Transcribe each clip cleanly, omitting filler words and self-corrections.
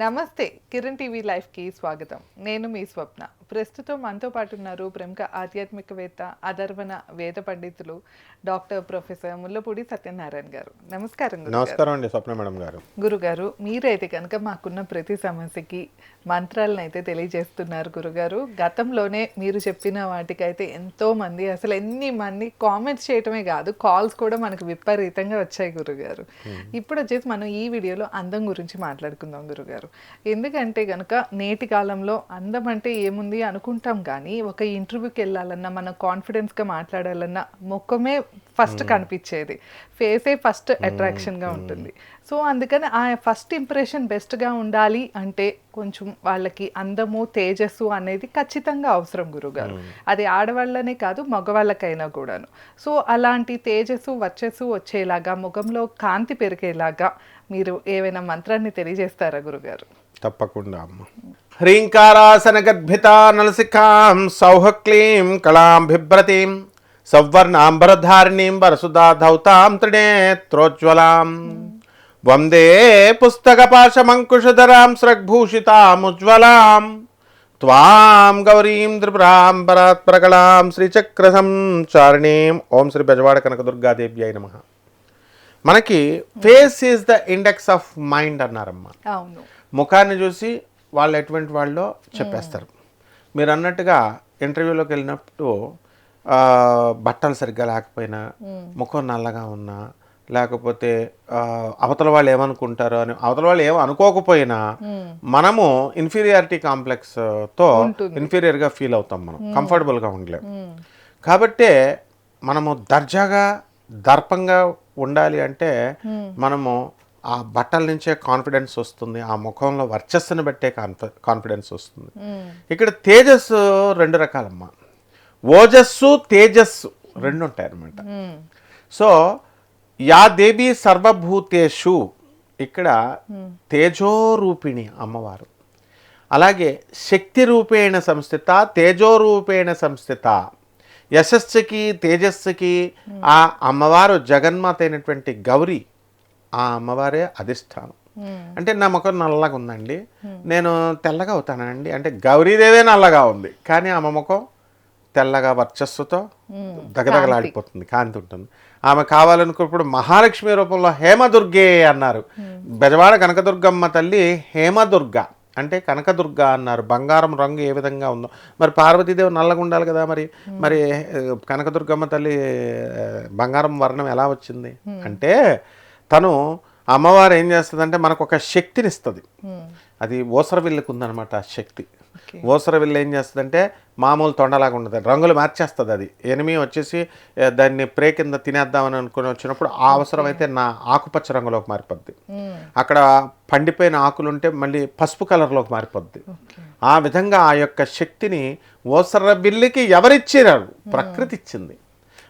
నమస్తే కిరణ్ టీవీ లైవ్కి స్వాగతం. నేను మీ స్వప్న. ప్రస్తుతం మనతో పాటు ఉన్నారు ప్రముఖ ఆధ్యాత్మికవేత్త, అధర్వణ వేద పండితులు డాక్టర్ ప్రొఫెసర్ ముల్లపూడి సత్యనారాయణ గారు. నమస్కారం గురుగారు. నమస్కారం అండి స్వప్న మేడం గారు. గురుగారు, మీరైతే కనుక మాకున్న ప్రతి సమస్యకి మంత్రాలను అయితే తెలియజేస్తున్నారు గురుగారు. గతంలోనే మీరు చెప్పిన వాటికైతే ఎంతో మంది, అసలు ఎన్ని మంది కామెంట్స్ చేయటమే కాదు, కాల్స్ కూడా మనకు విపరీతంగా వచ్చాయి గురుగారు. ఇప్పుడు వచ్చేసి మనం ఈ వీడియోలో అందం గురించి మాట్లాడుకుందాం గురుగారు. ఎందుకంటే కనుక నేటి కాలంలో అందం అంటే ఏముంది అనుకుంటాం, కానీ ఒక ఇంటర్వ్యూకి వెళ్ళాలన్నా, మనం కాన్ఫిడెన్స్గా మాట్లాడాలన్నా ముఖమే ఫస్ట్ కనిపించేది, ఫేసే ఫస్ట్ అట్రాక్షన్గా ఉంటుంది. సో అందుకని ఆ ఫస్ట్ ఇంప్రెషన్ బెస్ట్గా ఉండాలి అంటే కొంచెం వాళ్ళకి అందము, తేజస్సు అనేది ఖచ్చితంగా అవసరం గురుగారు. అది ఆడవాళ్ళనే కాదు, మగవాళ్ళకైనా కూడాను. సో అలాంటి తేజస్సు, వర్చస్సు వచ్చేలాగా, ముఖంలో కాంతి పెరిగేలాగా మీరు ఏవైనా మంత్రాన్ని తెలియజేస్తారా గురుగారు? తప్పకుండా అమ్మ. హ్రీంకారాసన గద్భిత నలసికాం సౌహక్లీం కళాం బిభ్రతీం సౌవర్ణాంబరధారిణీం వరసుదా ధౌతాం త్రినేత్రోజ్వలాం వందే పుస్తకపాశమంకుశధరాం స్రగ్భూషితాముజ్వలాం త్వాం గౌరీం త్రిపురాం పరాత్పరకళాం శ్రీచక్ర సంచారిణీం. ఓం శ్రీ బెజవాడ కనకదుర్గాదేవ్యై నమః. మనకి face is the index of mind అన్నారమ్మా. అవును. ముఖాన్ని చూసి వాళ్ళు ఎటువంటి వాళ్ళో చెప్పేస్తారు. మీరు అన్నట్టుగా ఇంటర్వ్యూలోకి వెళ్ళినప్పుడు బట్టలు సరిగ్గా లేకపోయినా, ముఖం నల్లగా ఉన్నా, లేకపోతే అవతల వాళ్ళు ఏమనుకుంటారో అని, అవతల వాళ్ళు ఏమో అనుకోకపోయినా మనము ఇన్ఫీరియారిటీ కాంప్లెక్స్తో ఇన్ఫీరియర్గా ఫీల్ అవుతాం, మనం కంఫర్టబుల్గా ఉండలేము. కాబట్టే మనము దర్జాగా దర్పంగా ఉండాలి అంటే మనము ఆ బట్టల నుంచే కాన్ఫిడెన్స్ వస్తుంది, ఆ ముఖంలో వర్చస్సును బట్టే కాన్ఫిడెన్స్ వస్తుంది. ఇక్కడ తేజస్సు రెండు రకాలమ్మా, ఓజస్సు తేజస్సు రెండు ఉంటాయి అన్నమాట. సో యా దేవి సర్వభూతేషు, ఇక్కడ తేజోరూపిణి అమ్మవారు, అలాగే శక్తి రూపేణ సంస్థిత, తేజోరూపేణ సంస్థిత. యశస్సుకి తేజస్సుకి ఆ అమ్మవారు జగన్మాత అయినటువంటి గౌరీ, ఆ అమ్మవారే అధిష్టానం. అంటే నా ముఖం నల్లగా ఉందండి, నేను తెల్లగా అవుతానండి అంటే గౌరీదేవే నల్లగా ఉంది, కానీ ఆమె ముఖం తెల్లగా వర్చస్సుతో దగదగలాడిపోతుంది, కాంతి ఉంటుంది. ఆమె కావాలనుకున్నప్పుడు మహాలక్ష్మి రూపంలో హేమదుర్గే అన్నారు. బెజవాడ కనకదుర్గమ్మ తల్లి హేమదుర్గ అంటే కనకదుర్గ అన్నారు. బంగారం రంగు ఏ విధంగా ఉందో, మరి పార్వతీదేవి నల్లగా ఉండాలి కదా, మరి కనకదుర్గమ్మ తల్లి బంగారం వర్ణం ఎలా వచ్చింది అంటే, తను అమ్మవారు ఏం చేస్తుందంటే మనకు ఒక శక్తిని ఇస్తుంది. అది ఓసరవిల్లుకు ఉందన్నమాట ఆ శక్తి. ఓసరవిల్లు ఏం చేస్తుందంటే మామూలు తొండలాగా ఉండదు, రంగులు మార్చేస్తుంది. అది ఎనిమి వచ్చేసి దాన్ని ప్రే కింద తినేద్దామని అనుకుని వచ్చినప్పుడు ఆ అవసరం అయితే నా ఆకుపచ్చ రంగులోకి మారిపోద్ది, అక్కడ పండిపోయిన ఆకులుంటే మళ్ళీ పసుపు కలర్లోకి మారిపోద్ది. ఆ విధంగా ఆ యొక్క శక్తిని ఓసరవిల్లుకి ఎవరిచ్చినారు? ప్రకృతి ఇచ్చింది.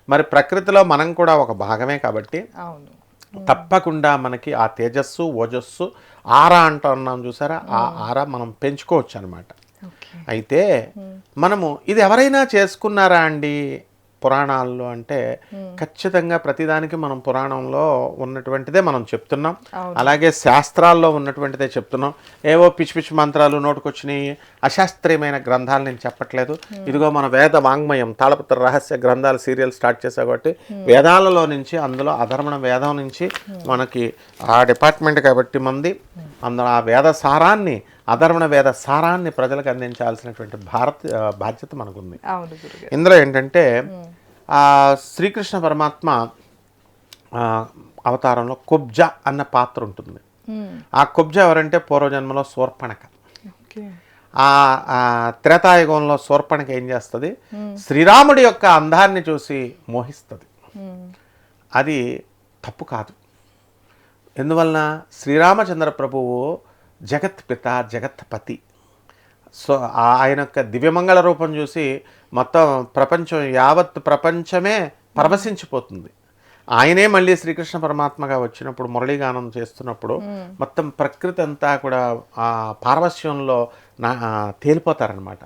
మరి ప్రకృతిలో మనం కూడా ఒక భాగమే కాబట్టి తప్పకుండా మనకి ఆ తేజస్సు, ఓజస్సు, ఆరా అంటున్నాం చూసారా, ఆ ఆరా మనం పెంచుకోవచ్చు అనమాట. అయితే మనము ఇది ఎవరైనా చేసుకున్నారా అండి పురాణాల్లో అంటే, ఖచ్చితంగా ప్రతిదానికి మనం పురాణంలో ఉన్నటువంటిదే మనం చెప్తున్నాం, అలాగే శాస్త్రాల్లో ఉన్నటువంటిదే చెప్తున్నాం. ఏవో పిచ్చి పిచ్చి మంత్రాలు నోటుకొచ్చినాయి, అశాస్త్రీయమైన గ్రంథాలు నేను చెప్పట్లేదు. ఇదిగో మన వేద వాంగ్మయం తాళపత్ర రహస్య గ్రంథాలు సీరియల్ స్టార్ట్ చేసా కాబట్టి వేదాలలో నుంచి, అందులో అధర్మణ వేదం నుంచి మనకి ఆ డిపార్ట్మెంట్ కాబట్టి మంది, అందులో ఆ వేద సారాన్ని, అధర్మణ వేద సారాన్ని ప్రజలకు అందించాల్సినటువంటి బాధ్యత మనకుంది. ఇందులో ఏంటంటే శ్రీకృష్ణ పరమాత్మ అవతారంలో కుబ్జ అన్న పాత్ర ఉంటుంది. ఆ కుబ్జ ఎవరంటే పూర్వజన్మలో శూర్పణఖ. ఆ త్రేతాయుగంలో శూర్పణఖ ఏం చేస్తుంది? శ్రీరాముడి యొక్క అందాన్ని చూసి మోహిస్తుంది. అది తప్పు కాదు. ఎందువలన? శ్రీరామచంద్ర ప్రభువు జగత్పిత, జగత్పతి. సో ఆయన యొక్క దివ్యమంగళ రూపం చూసి మొత్తం ప్రపంచం, యావత్ ప్రపంచమే పరవశించిపోతుంది. ఆయనే మళ్ళీ శ్రీకృష్ణ పరమాత్మగా వచ్చినప్పుడు, మురళీగానం చేస్తున్నప్పుడు మొత్తం ప్రకృతి అంతా కూడా ఆ పారవశ్యంలో తేలిపోతారనమాట.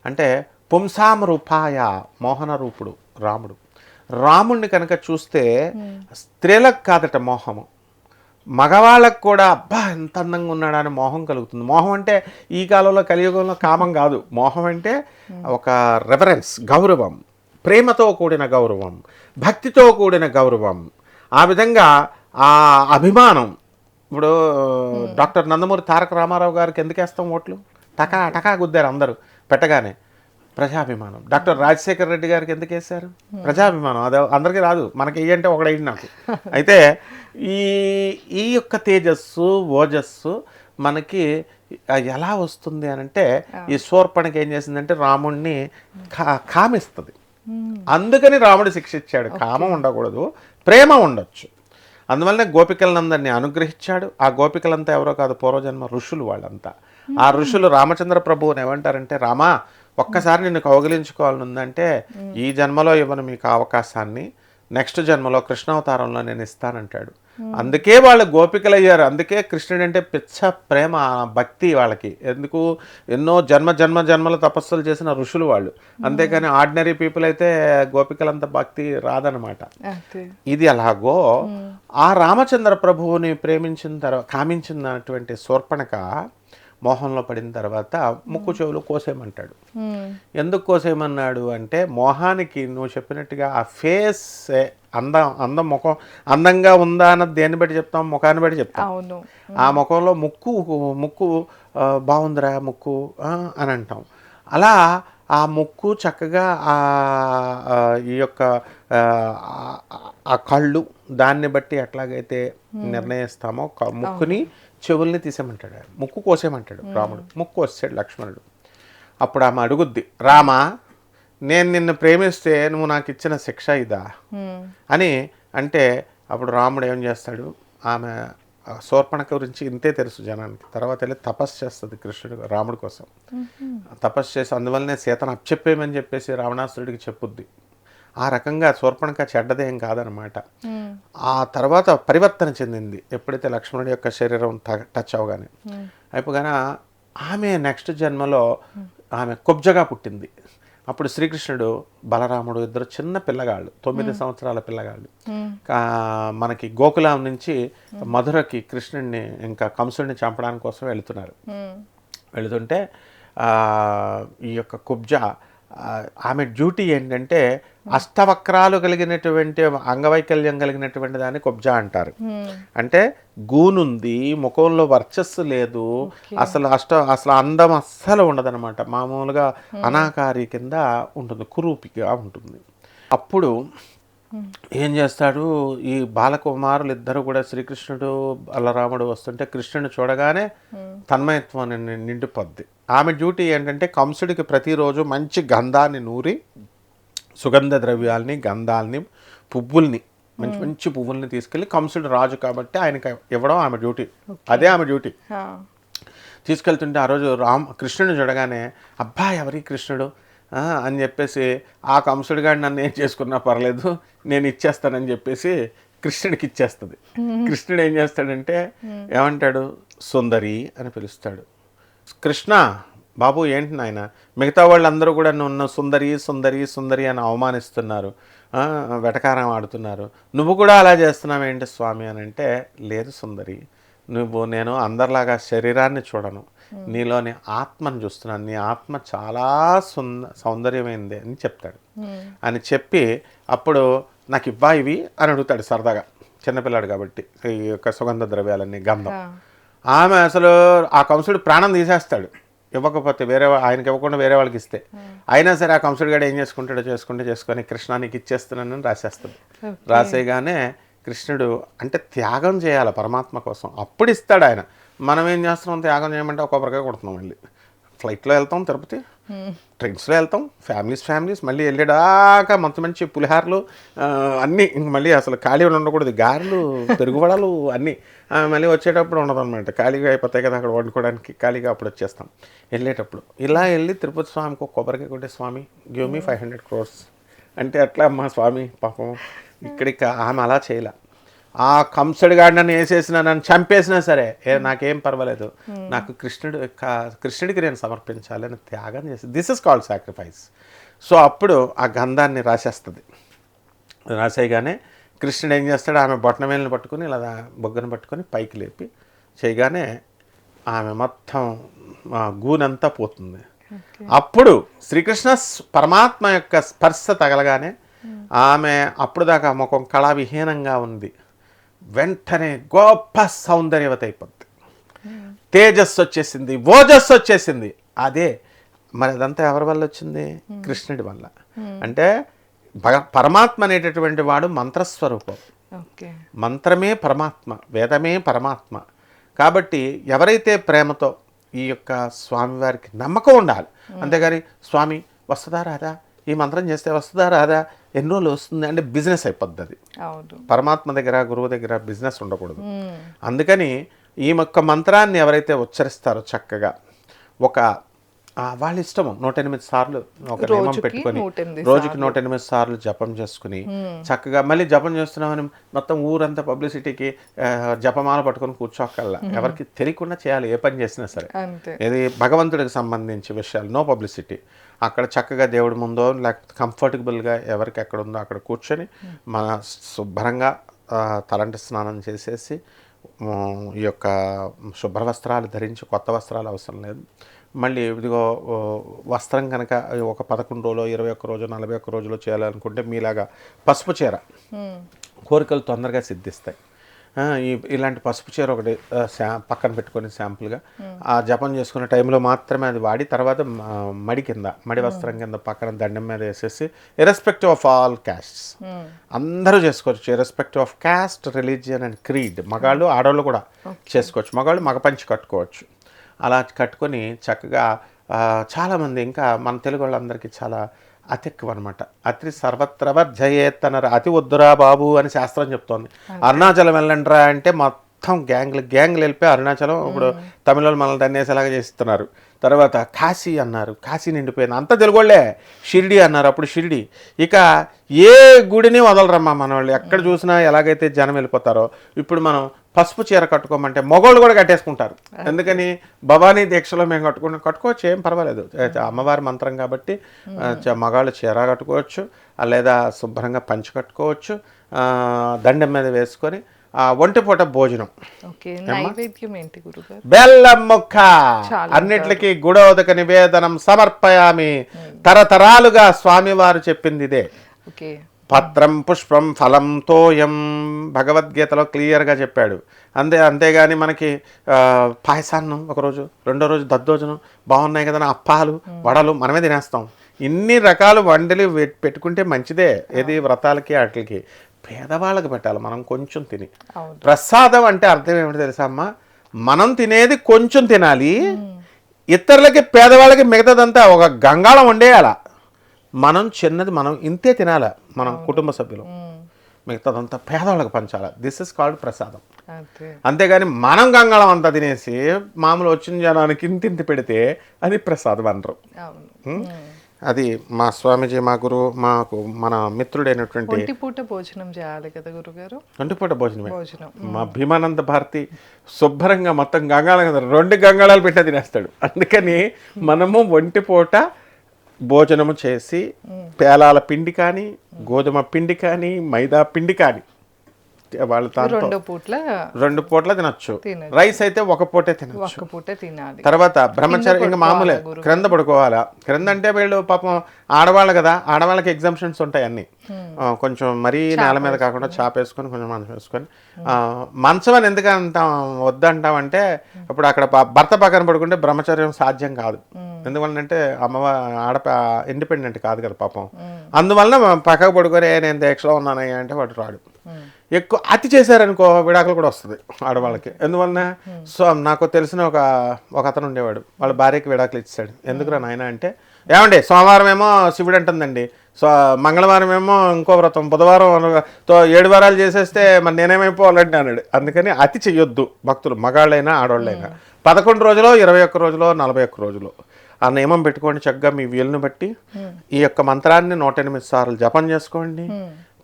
అంటే పుంసాం రూపాయ మోహన రూపుడు రాముడు. రాముణ్ణి కనుక చూస్తే స్త్రీలకు కాదట మోహము, మగవాళ్ళకు కూడా అబ్బా ఎంత అందంగా ఉన్నాడా అని మోహం కలుగుతుంది. మోహం అంటే ఈ కాలంలో కలియుగంలో కామం కాదు. మోహం అంటే ఒక రెఫరెన్స్, గౌరవం, ప్రేమతో కూడిన గౌరవం, భక్తితో కూడిన గౌరవం, ఆ విధంగా ఆ అభిమానం. ఇప్పుడు డాక్టర్ నందమూరి తారక రామారావు గారికి ఎందుకు వేస్తాం ఓట్లు? టకా టకా గుద్దారు అందరూ పెట్టగానే, ప్రజాభిమానం. డాక్టర్ రాజశేఖర్ రెడ్డి గారికి ఎందుకు వేశారు? ప్రజాభిమానం. అది అందరికీ రాదు, మనకి ఏంటంటే ఒకడైంది నాకు. అయితే ఈ ఈ యొక్క తేజస్సు, ఓజస్సు మనకి ఎలా వస్తుంది అని అంటే, ఈ శూర్పణఖ ఏం చేసిందంటే రాముణ్ణి కామిస్తుంది. అందుకని రాముడు శిక్ష ఇచ్చాడు. కామం ఉండకూడదు, ప్రేమ ఉండొచ్చు. అందువల్లనే గోపికలందరినీ అనుగ్రహించాడు. ఆ గోపికలంతా ఎవరో కాదు, పూర్వజన్మ ఋషులు వాళ్ళంతా. ఆ ఋషులు రామచంద్ర ప్రభువుని ఏమంటారంటే, రామా ఒక్కసారి నిన్ను కౌగిలించుకోవాలని ఉందంటే ఈ జన్మలో ఇవ్వను మీకు అవకాశాన్ని, నెక్స్ట్ జన్మలో కృష్ణావతారంలో నేను ఇస్తానంటాడు. అందుకే వాళ్ళు గోపికలు అయ్యారు. అందుకే కృష్ణుడు అంటే పిచ్చ ప్రేమ, భక్తి వాళ్ళకి. ఎందుకు? ఎన్నో జన్మల తపస్సులు చేసిన ఋషులు వాళ్ళు. అంతేకాని ఆర్డినరీ పీపుల్ అయితే గోపికలంత భక్తి రాదనమాట. ఇది అలాగో ఆ రామచంద్ర ప్రభువుని ప్రేమించిన తర్వాత కామించినటువంటి శూర్పణఖ మోహంలో పడిన తర్వాత ముక్కు చెవులు కోసేయమంటాడు. ఎందుకు కోసేయమన్నాడు అంటే, మోహానికి నువ్వు చెప్పినట్టుగా ఆ ఫేస్ అందం ముఖం అందంగా ఉందా అన్నది దేన్ని బట్టి చెప్తాం? ముఖాన్ని బట్టి చెప్తాం. ఆ ముఖంలో ముక్కు బాగుందిరా ముక్కు అని అంటాం. అలా ఆ ముక్కు చక్కగా ఈ యొక్క ఆ కళ్ళు దాన్ని బట్టి ఎట్లాగైతే నిర్ణయిస్తామో ముక్కుని చెవుల్ని తీసేయమంటాడు. ముక్కు కోసేయమంటాడు రాముడు. ముక్కు కోసాడు లక్ష్మణుడు. అప్పుడు ఆమె అడుగుద్ది, రామా నేను నిన్ను ప్రేమిస్తే నువ్వు నాకు ఇచ్చిన శిక్ష ఇదా అని అంటే, అప్పుడు రాముడు ఏం చేస్తాడు, ఆమె శూర్పణఖ గురించి ఇంతే తెలుసు జనానికి. తర్వాత వెళ్ళి తపస్సు చేస్తుంది కృష్ణుడు రాముడి కోసం. తపస్సు చేసి అందువల్లనే సీతను అప్పచెప్పేయమని చెప్పేసి రావణాసురుడికి చెప్పుద్ది. ఆ రకంగా శూర్పణఖ చెడ్డదేం కాదనమాట. ఆ తర్వాత పరివర్తన చెందింది ఎప్పుడైతే లక్ష్మణుడి యొక్క శరీరం టచ్ అవగానే. అయిపోగానే ఆమె నెక్స్ట్ జన్మలో ఆమె కుబ్జగా పుట్టింది. అప్పుడు శ్రీకృష్ణుడు బలరాముడు ఇద్దరు చిన్న పిల్లగాళ్ళు, 9 సంవత్సరాల పిల్లగాళ్ళు. మనకి గోకులం నుంచి మధురకి కృష్ణుడిని ఇంకా కంసుడిని చంపడానికి కోసం వెళుతుంటే ఈ యొక్క కుబ్జ ఆమె డ్యూటీ ఏంటంటే, అష్టవక్రాలు కలిగినటువంటి అంగవైకల్యం కలిగినటువంటి దాన్ని కుబ్జా అంటారు. అంటే గూనుంది, ముఖంలో వర్చస్సు లేదు, అసలు అందం అస్సలు ఉండదన్నమాట. మామూలుగా అనాకారి కింద ఉంటుంది, కురూపిగా ఉంటుంది. అప్పుడు ఏం చేస్తాడు, ఈ బాలకుమారులు ఇద్దరు కూడా శ్రీకృష్ణుడు బలరాముడు వస్తుంటే కృష్ణుని చూడగానే తన్మయత్వం నిండిపోద్ది. ఆమె డ్యూటీ ఏంటంటే, కంసుడికి ప్రతిరోజు మంచి గంధాన్ని నూరి, సుగంధ ద్రవ్యాల్ని, గంధాల్ని, పువ్వుల్ని, మంచి మంచి పువ్వుల్ని తీసుకెళ్ళి, కంసుడు రాజు కాబట్టి ఆయనకి ఇవ్వడం ఆమె డ్యూటీ. అదే ఆమె డ్యూటీ. తీసుకెళ్తుంటే ఆ రోజు కృష్ణుడిని చూడగానే, అబ్బా ఎవరి కృష్ణుడు అని చెప్పేసి, ఆ కంసుడు గారు నన్ను ఏం చేసుకున్నా పర్లేదు నేను ఇచ్చేస్తానని చెప్పేసి కృష్ణుడికి ఇచ్చేస్తుంది. కృష్ణుడు ఏం చేస్తాడంటే, ఏమంటాడు, సుందరి అని పిలుస్తాడు. కృష్ణ బాబు ఏంటి నాయన, మిగతా వాళ్ళందరూ కూడా నువ్వు సుందరి సుందరి సుందరి అని అవమానిస్తున్నారు, వెటకారం ఆడుతున్నారు, నువ్వు కూడా అలా చేస్తున్నావేంటి స్వామి అని అంటే, లేదు సుందరి, నేను అందరిలాగా శరీరాన్ని చూడను, నీలోని ఆత్మను చూస్తున్నాను, నీ ఆత్మ చాలా సౌందర్యమైంది అని చెప్తాడు. అని చెప్పి అప్పుడు నాకు ఇవ్వా ఇవి అని అడుగుతాడు సరదాగా, చిన్నపిల్లాడు కాబట్టి, ఈ యొక్క సుగంధ ద్రవ్యాలన్నీ, గంధం. ఆమె అసలు ఆ కంసుడు ప్రాణం తీసేస్తాడు ఇవ్వకపోతే, ఆయనకి ఇవ్వకుండా వేరే వాళ్ళకి ఇస్తే. అయినా సరే ఆ కంసుడు గడ ఏం చేసుకొని కృష్ణానికి ఇచ్చేస్తున్నానని రాసేస్తాడు. రాసేయగానే కృష్ణుడు అంటే త్యాగం చేయాలి పరమాత్మ కోసం, అప్పుడు ఇస్తాడు ఆయన. మనం ఏం చేస్తున్నాం, త్యాగం చేయమంటే ఒక్కొక్కరికే కొడుతున్నాం. మళ్ళీ ఫ్లైట్లో వెళ్తాం తిరుపతి, ట్రైన్స్లో వెళ్తాం, ఫ్యామిలీస్ మళ్ళీ వెళ్ళేదాకా మంచి పులిహార్లు అన్నీ, ఇంక మళ్ళీ అసలు ఖాళీ ఉండకూడదు, గారెలు, పెరుగువడలు అన్నీ. మళ్ళీ వచ్చేటప్పుడు ఉండదన్నమాట, ఖాళీగా అయిపోతాయి కదా అక్కడ వండుకోవడానికి, ఖాళీగా అప్పుడు వచ్చేస్తాం. వెళ్ళేటప్పుడు ఇలా వెళ్ళి తిరుపతి స్వామికి ఒక కొబ్బరికాయ కొట్టే, స్వామి గివ్ మీ 500 crores అంటే అట్లా అమ్మా స్వామి పాపం ఇక్కడికి ఆమె అలా చేయలే. ఆ కంసుడి గాడు నన్ను వేసేసినా, నన్ను చంపేసినా సరే నాకేం పర్వాలేదు, నాకు కృష్ణుడికి నేను సమర్పించాలి అని త్యాగం చేసి, this is called sacrifice. So అప్పుడు ఆ గంధాన్ని రాసేస్తుంది. రాసేయగానే కృష్ణుడు ఏం చేస్తాడు, ఆమె బొట్టనవేలుని పట్టుకుని ఇలా బొగ్గను పట్టుకొని పైకి లేపి చేయగానే ఆమె మొత్తం గూనంతా పోతుంది. అప్పుడు శ్రీకృష్ణ పరమాత్మ యొక్క స్పర్శ తగలగానే ఆమె అప్పుడు దాకా ముఖం కళావిహీనంగా ఉంది, వెంటనే గొప్ప సౌందర్యవత అయిపోద్ది, తేజస్సు వచ్చేసింది, ఓజస్సు వచ్చేసింది. అదే మరి అదంతా ఎవరి వల్ల వచ్చింది? కృష్ణుడి వల్ల. అంటే పరమాత్మ అనేటటువంటి వాడు మంత్రస్వరూపం, మంత్రమే పరమాత్మ, వేదమే పరమాత్మ. కాబట్టి ఎవరైతే ప్రేమతో ఈ యొక్క స్వామివారికి నమ్మకం ఉండాలి, అంతేగాని స్వామి వస్తుందా రాదా, ఈ మంత్రం చేస్తే వస్తుందా రాదా, ఎన్ని రోజులు వస్తుంది అంటే బిజినెస్ అయిపోద్ది. అది పరమాత్మ దగ్గర గురువు దగ్గర బిజినెస్ ఉండకూడదు. అందుకని ఈ యొక్క మంత్రాన్ని ఎవరైతే ఉచ్చరిస్తారో చక్కగా ఒక వాళ్ళ ఇష్టము 108 సార్లు ఒక నియమం పెట్టుకొని రోజుకి 108 సార్లు జపం చేసుకుని చక్కగా మళ్ళీ జపం చేస్తున్నామని మొత్తం ఊరంతా పబ్లిసిటీకి జపమాల పట్టుకొని కూర్చోకల్లా, ఎవరికి తెలియకుండా చేయాలి ఏ పని చేసినా సరే. ఇది భగవంతుడికి సంబంధించి విషయాలు, నో పబ్లిసిటీ. అక్కడ చక్కగా దేవుడి ముందో లేకపోతే కంఫర్టబుల్గా ఎవరికి ఎక్కడ ఉందో అక్కడ కూర్చొని మన శుభ్రంగా తలంటి స్నానం చేసేసి ఈ యొక్క శుభ్ర వస్త్రాలు ధరించి, కొత్త వస్త్రాలు అవసరం లేదు. మళ్ళీ ఇదిగో వస్త్రం కనుక ఒక 11 రోజులు 21 రోజు 41 రోజులు చేయాలనుకుంటే మీలాగా పసుపు చీర కోరికలు తొందరగా సిద్ధిస్తాయి. ఇలాంటి పసుపు చీర ఒకటి పక్కన పెట్టుకొని శాంపుల్గా ఆ జపం చేసుకునే టైంలో మాత్రమే అది వాడి, తర్వాత మడి వస్త్రం కింద పక్కన దండం మీద వేసేసి ఇర్రెస్పెక్టివ్ ఆఫ్ ఆల్ క్యాస్ట్స్ అందరూ చేసుకోవచ్చు, irrespective of caste, religion and creed. మగాళ్ళు ఆడవాళ్ళు కూడా చేసుకోవచ్చు, మగాళ్ళు మగ పంచి కట్టుకోవచ్చు. అలా కట్టుకొని చక్కగా చాలామంది ఇంకా మన తెలుగు వాళ్ళందరికీ చాలా అతి ఎక్కువ అనమాట. అతి సర్వత్ర వర్జయేత్ అన్నారు, అతి వద్దురా బాబు అని శాస్త్రం చెప్తోంది. అరుణాచలం వెళ్ళండిరా అంటే మొత్తం గ్యాంగ్లు వెళ్ళిపోయి అరుణాచలం ఇప్పుడు తమిళ మనల్ని దన్నేసేలాగా చేస్తున్నారు. తర్వాత కాశీ అన్నారు, కాశీ నిండిపోయింది, అంత తెలుగోళ్ళే. షిరిడి అన్నారు, అప్పుడు షిరిడి. ఇక ఏ గుడిని వదలరమ్మా మన వాళ్ళు, ఎక్కడ చూసినా ఎలాగైతే జనం వెళ్ళిపోతారో. ఇప్పుడు మనం పసుపు చీర కట్టుకోమంటే మగవాళ్ళు కూడా కట్టేసుకుంటారు. ఎందుకని భవానీ దీక్షలో మేము కట్టుకోవచ్చు, ఏం పర్వాలేదు, అమ్మవారి మంత్రం కాబట్టి మగవాళ్ళు చీర కట్టుకోవచ్చు, లేదా శుభ్రంగా పంచి కట్టుకోవచ్చు, దండం మీద వేసుకొని ఒంటిపూట భోజనం. బెల్లం ముక్క అన్నిటికీ గుడోదక నివేదనం సమర్పయామి. తరతరాలుగా స్వామివారు చెప్పింది ఇదే. పత్రం పుష్పం ఫలం తోయం భగవద్గీతలో క్లియర్గా చెప్పాడు. అంతేగాని మనకి పాయసాన్నం ఒకరోజు, రెండో రోజు దద్దోజనం బాగున్నాయి కదా అప్పాలు వడలు మనమే తినేస్తాం. ఇన్ని రకాలు వంటలు పెట్టుకుంటే మంచిదే, ఏది వ్రతాలకి వాటికి. పేదవాళ్ళకి పెట్టాలి మనం కొంచెం తిని. ప్రసాదం అంటే అర్థం ఏమిటి తెలుసా అమ్మా, మనం తినేది కొంచెం తినాలి, ఇతరులకి పేదవాళ్ళకి మిగతాదంతా ఒక గంగాళం వండేయాల. మనం చిన్నది మనం ఇంతే తినాల, మనం కుటుంబ సభ్యులు, మిగతాదంతా పేదవాళ్ళకి పంచాలి. దిస్ ఇస్ కాల్డ్ ప్రసాదం. అంతేగాని మనం గంగాళం అంతా తినేసి మామూలు వచ్చిన జనానికి ఇంతింత పెడితే అది ప్రసాదం అనరు. అది మా స్వామీజీ, మా గురువు, మాకు మన మిత్రుడైనటువంటి ఒంటిపూట భోజనం చేయాలి కదా గురుగారు. ఒంటిపూట భోజనమే. మా భీమానంద భారతి శుభ్రంగా మొత్తం గంగాళం కదా 2 గంగాళాలు పెట్టా తినేస్తాడు. అందుకని మనము ఒంటిపూట భోజనము చేసి పేలాల పిండి కానీ, గోధుమ పిండి కానీ, మైదా పిండి కానీ వాళ్ళ 2 పూట్ల తినొచ్చు. రైస్ అయితే ఒక పూటే తినొచ్చు. తర్వాత బ్రహ్మచర్యం ఇంకా మామూలే, క్రింద పడుకోవాలా. క్రింద అంటే వీళ్ళు పాపం ఆడవాళ్ళు కదా, ఆడవాళ్ళకి ఎగ్జామ్షన్స్ ఉంటాయి అన్ని. కొంచెం మరీ నేల మీద కాకుండా చాపేసుకొని కొంచెం మంచం వేసుకొని. మంచం అని ఎందుకు అంటాం వద్దంటామంటే, ఇప్పుడు అక్కడ భర్త పక్కన పడుకుంటే బ్రహ్మచర్యం సాధ్యం కాదు. ఎందువల్లంటే ఇండిపెండెంట్ కాదు కదా పాపం. అందువలన పక్కకు పడుకొని నేను దీక్షలో ఉన్నానయ్యా అంటే వాడు రాడు. ఎక్కువ అతి చేశారనుకో విడాకులు కూడా వస్తుంది ఆడవాళ్ళకి. ఎందువలన సో నాకు తెలిసిన ఒక అతను ఉండేవాడు, వాళ్ళ భార్యకి విడాకులు ఇచ్చాడు. ఎందుకురా నాయన అంటే, ఏమండి సోమవారం ఏమో శివుడు అంటుందండి, మంగళవారం ఏమో ఇంకో వ్రతం, బుధవారం 7 వారాలు చేసేస్తే మరి నేనేమైపోవాలంటే అన్నాడు. అందుకని అతి చెయ్యొద్దు భక్తులు, మగాళ్ళైనా ఆడవాళ్ళైనా. 11 రోజులో 21 రోజులో 41 రోజులు ఆ నియమం పెట్టుకోండి. చక్కగా మీ వీలుని బట్టి ఈ యొక్క మంత్రాన్ని 108 సార్లు జపం చేసుకోండి.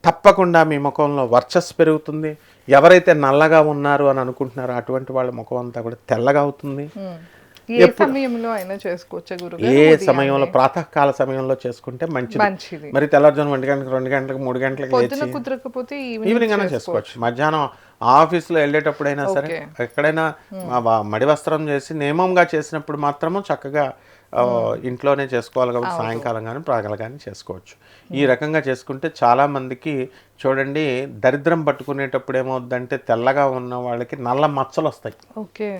తప్పకుండా మీ ముఖంలో వర్చస్సు పెరుగుతుంది. ఎవరైతే నల్లగా ఉన్నారు అని అనుకుంటున్నారో అటువంటి వాళ్ళ ముఖం అంతా కూడా తెల్లగా అవుతుంది. ఏ సమయంలో అయినా చేసుకోవచ్చా గురుగారు? ఏ సమయంలో ప్రాతకాల సమయంలో చేసుకుంటే మంచిది. మంచిది. మరి తెల్లారుజాము 1 గంటలకు 2 గంటలకు 3 గంటలకు పొద్దున లేచి కుదరకపోతే ఈవినింగ్ అయినా చేసుకోవచ్చు. మధ్యాహ్నం ఆఫీస్లో వెళ్ళేటప్పుడైనా సరే ఎక్కడైనా మడి వస్త్రం చేసి నియమంగా చేసినప్పుడు మాత్రము చక్కగా ఇంట్లోనే చేసుకోవాలి కాబట్టి సాయంకాలం కానీ ప్రాగల కానీ చేసుకోవచ్చు. ఈ రకంగా చేసుకుంటే చాలా మందికి చూడండి దరిద్రం పట్టుకునేటప్పుడు ఏమవుద్దంటే తెల్లగా ఉన్న వాళ్ళకి నల్ల మచ్చలు వస్తాయి. ఓకే.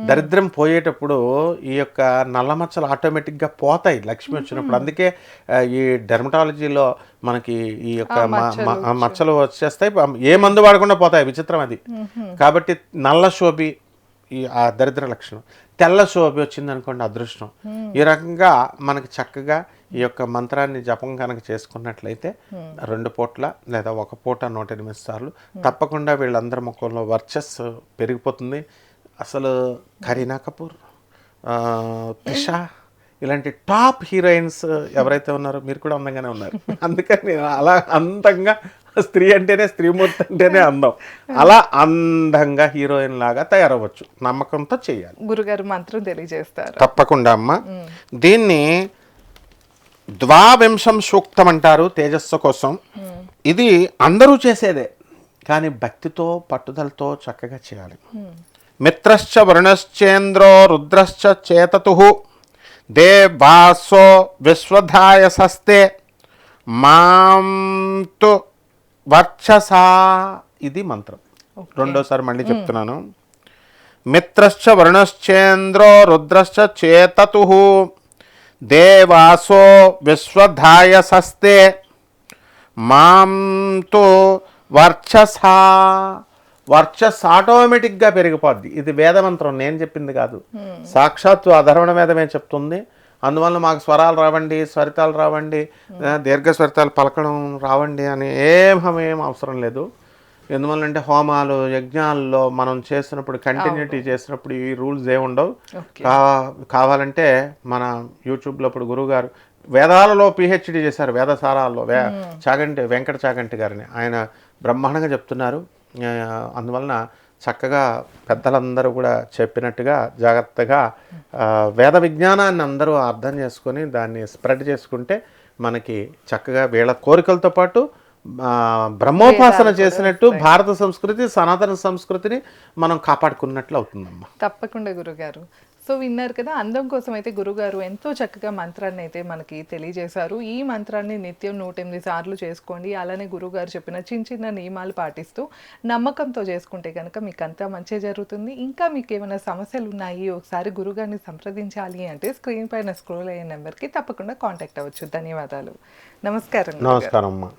దరిద్రం పోయేటప్పుడు ఈ యొక్క నల్ల మచ్చలు ఆటోమేటిక్గా పోతాయి లక్ష్మి వచ్చినప్పుడు. అందుకే ఈ డెర్మటాలజీలో మనకి ఈ యొక్క మచ్చలు వచ్చేస్తాయి, ఏ మందు వాడకుండా పోతాయి. విచిత్రం అది. కాబట్టి నల్ల శోభి ఆ దరిద్ర లక్షణం, తెల్ల శోభి వచ్చింది అనుకోండి అదృష్టం. ఈ రకంగా మనకి చక్కగా ఈ యొక్క మంత్రాన్ని జపం కనుక చేసుకున్నట్లయితే 2 పూట్ల లేదా 1 పూట 108 సార్లు తప్పకుండా వీళ్ళందరి ముఖంలో వర్చస్సు పెరిగిపోతుంది. అసలు కరీనా కపూర్, త్రిష ఇలాంటి టాప్ హీరోయిన్స్ ఎవరైతే ఉన్నారో మీరు కూడా అందంగానే ఉన్నారు. అందుకని నేను అలా అందంగా, స్త్రీ అంటేనే స్త్రీమూర్తి అంటేనే అందం, అలా అందంగా హీరోయిన్ లాగా తయారవ్వచ్చు. నమ్మకంతో చేయాలి. గురుగారు మంత్రం తెలియజేస్తారు. తప్పకుండా అమ్మ. దీన్ని 22 సూక్తం అంటారు తేజస్సు కోసం. ఇది అందరూ చేసేదే, కానీ భక్తితో పట్టుదలతో చక్కగా చేయాలి. మిత్రశ్చ వరుణశ్చేంద్రో రుద్రశ్చ చేతతు దేవాసో విశ్వధాయసస్తే మాం తు వర్చసా. ఇది మంత్రం. రెండోసారి మళ్ళీ చెప్తున్నాను. మిత్రశ్చ వరుణశ్చేంద్రో రుద్రశ్చ చేతతు దేవాసో విశ్వధాయసస్తే మాం తు వర్చసా. వర్చస్ ఆటోమేటిక్గా పెరిగిపోద్ది. ఇది వేదమంత్రం, నేను చెప్పింది కాదు. సాక్షాత్తు అధర్వణ వేదమే చెప్తుంది. అందువల్ల మాకు స్వరాలు రావండి, స్వరితాలు రావండి, దీర్ఘ స్వరితాలు పలకడం రావండి అని ఏం అవసరం లేదు. ఎందువల్లంటే హోమాలు యజ్ఞాల్లో మనం చేసినప్పుడు కంటిన్యూటీ చేసినప్పుడు ఈ రూల్స్ ఏముండవు. కావాలంటే మన యూట్యూబ్లో ఇప్పుడు గురువుగారు వేదాలలో పిహెచ్డి చేశారు, వేదసారాల్లో వెంకట చాగంటి గారిని, ఆయన బ్రహ్మాండంగా చెప్తున్నారు. అందువలన చక్కగా పెద్దలందరూ కూడా చెప్పినట్టుగా జాగ్రత్తగా వేద విజ్ఞానాన్ని అందరూ అర్థం చేసుకొని దాన్ని స్ప్రెడ్ చేసుకుంటే మనకి చక్కగా వీళ్ళ కోరికలతో పాటు బ్రహ్మోపాసన చేసినట్టు భారత సంస్కృతి, సనాతన సంస్కృతిని మనం కాపాడుకున్నట్లు అవుతుందమ్మా. తప్పకుండా గురుగారు. సో విన్నారు కదా, అందం కోసం అయితే గురుగారు ఎంతో చక్కగా మంత్రాన్ని అయితే మనకి తెలియజేశారు. ఈ మంత్రాన్ని నిత్యం 108 సార్లు చేసుకోండి. అలానే గురుగారు చెప్పిన చిన్న చిన్న నియమాలు పాటిస్తూ నమ్మకంతో చేసుకుంటే కనుక మీకు అంతా మంచి జరుగుతుంది. ఇంకా మీకు ఏమైనా సమస్యలు ఉన్నాయి, ఒకసారి గురుగారిని సంప్రదించాలి అంటే స్క్రీన్ పైన స్క్రోల్ అయ్యే నెంబర్కి తప్పకుండా కాంటాక్ట్ అవ్వచ్చు. ధన్యవాదాలు. నమస్కారం. నమస్కారం అమ్మా.